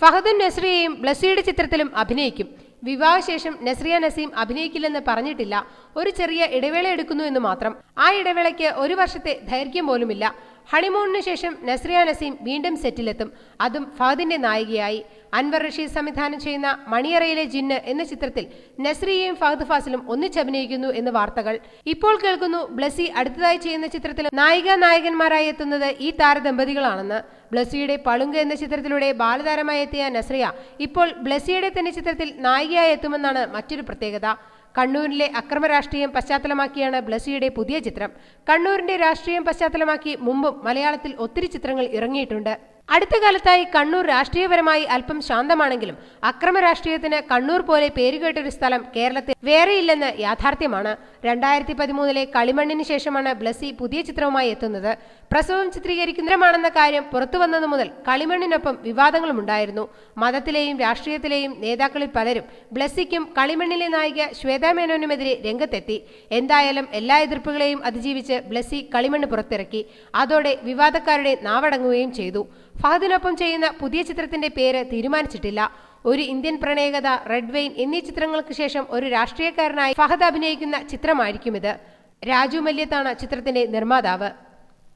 ഫഹദും നസ്രിയയും ബ്ലസ്സിയുടെ ചിത്രത്തിലും അഭിനയിക്കും. വിവാഹശേഷം നസ്രിയ നസീം അഭിനയിക്കില്ലെന്ന് പറഞ്ഞിട്ടില്ല. ഒരു ചെറിയ ഇടവേള എടുക്കുന്നു എന്ന് മാത്രം. ആ ഇടവേളയ്ക്ക് 1 വർഷത്തെ ദൈർഘ്യം പോലുമില്ല. ഹണിമൂണിന് ശേഷം നസ്രിയ നസീം വീണ്ടും സെറ്റിലെത്തും. അതും ഫഹദിന്റെ നായികയായി. അൻവർ റഷീദ് സംവിധാനം ചെയ്യുന്ന മണിയറയിലെ ജിന്ന് എന്ന ചിത്രത്തിൽ നസ്രിയയും ഫഹദ് ഫാസിലും ഒന്നിച്ചഭിനയിക്കുന്നു എന്ന് വാർത്തകൾ. ഇപ്പോൾ കേൾക്കുന്നു ബ്ലസ്സി അടുത്തതായി ചെയ്യുന്ന ചിത്രത്തിൽ നായികന്മാരായി എത്തുന്നത് ഈ താരദമ്പതികളാണെന്ന്. ബ്ലസ്സിയുടെ പളുങ്ക് എന്ന ചിത്രത്തിലൂടെ ബാലതാരമായി എത്തിയ നസ്രിയ ഇപ്പോൾ ബ്ലസ്സിയുടെ തന്നെ ചിത്രത്തിൽ നായികയായി എത്തുമെന്നാണ് മറ്റൊരു പ്രത്യേകത. കണ്ണൂരിലെ അക്രമ രാഷ്ട്രീയം പശ്ചാത്തലമാക്കിയാണ് ബ്ലസ്സിയുടെ പുതിയ ചിത്രം. കണ്ണൂരിന്റെ രാഷ്ട്രീയം പശ്ചാത്തലമാക്കി മുമ്പും മലയാളത്തിൽ ഒത്തിരി ചിത്രങ്ങൾ ഇറങ്ങിയിട്ടുണ്ട്. അടുത്ത കാലത്തായി കണ്ണൂർ രാഷ്ട്രീയപരമായി അല്പം ശാന്തമാണെങ്കിലും അക്രമ രാഷ്ട്രീയത്തിന് കണ്ണൂർ പോലെ പേരുകേട്ടൊരു സ്ഥലം കേരളത്തിൽ വേറെയില്ലെന്ന് യാഥാർത്ഥ്യമാണ്. 2013 കളിമണ്ണിന് ശേഷമാണ് ബ്ലസ്സി പുതിയ ചിത്രവുമായി എത്തുന്നത്. പ്രസവം ചിത്രീകരിക്കുന്നതാണെന്ന കാര്യം പുറത്തുവന്നതു മുതൽ കളിമണ്ണിനൊപ്പം വിവാദങ്ങളുമുണ്ടായിരുന്നു. മതത്തിലെയും രാഷ്ട്രീയത്തിലെയും നേതാക്കളിൽ പലരും ബ്ലസ്സിക്കും കളിമണ്ണിലെ നായിക ശ്വേതാ മേനോനുമെതിരെ രംഗത്തെത്തി. എന്തായാലും എല്ലാ എതിർപ്പുകളെയും അതിജീവിച്ച് ബ്ലസ്സി കളിമണ്ണ് പുറത്തിറക്കി. അതോടെ വിവാദക്കാരുടെ നാവടങ്ങുകയും ചെയ്തു. ഫഹദിനൊപ്പം ചെയ്യുന്ന പുതിയ ചിത്രത്തിന്റെ പേര് തീരുമാനിച്ചിട്ടില്ല. ഒരു ഇന്ത്യൻ പ്രണയകഥ, റെഡ് വെയിൻ എന്നീ ചിത്രങ്ങൾക്ക് ശേഷം ഒരു രാഷ്ട്രീയക്കാരനായി ഫഹദ് അഭിനയിക്കുന്ന ചിത്രമായിരിക്കും ഇത്. രാജു മല്യത്താണ് ചിത്രത്തിന്റെ നിർമ്മാതാവ്.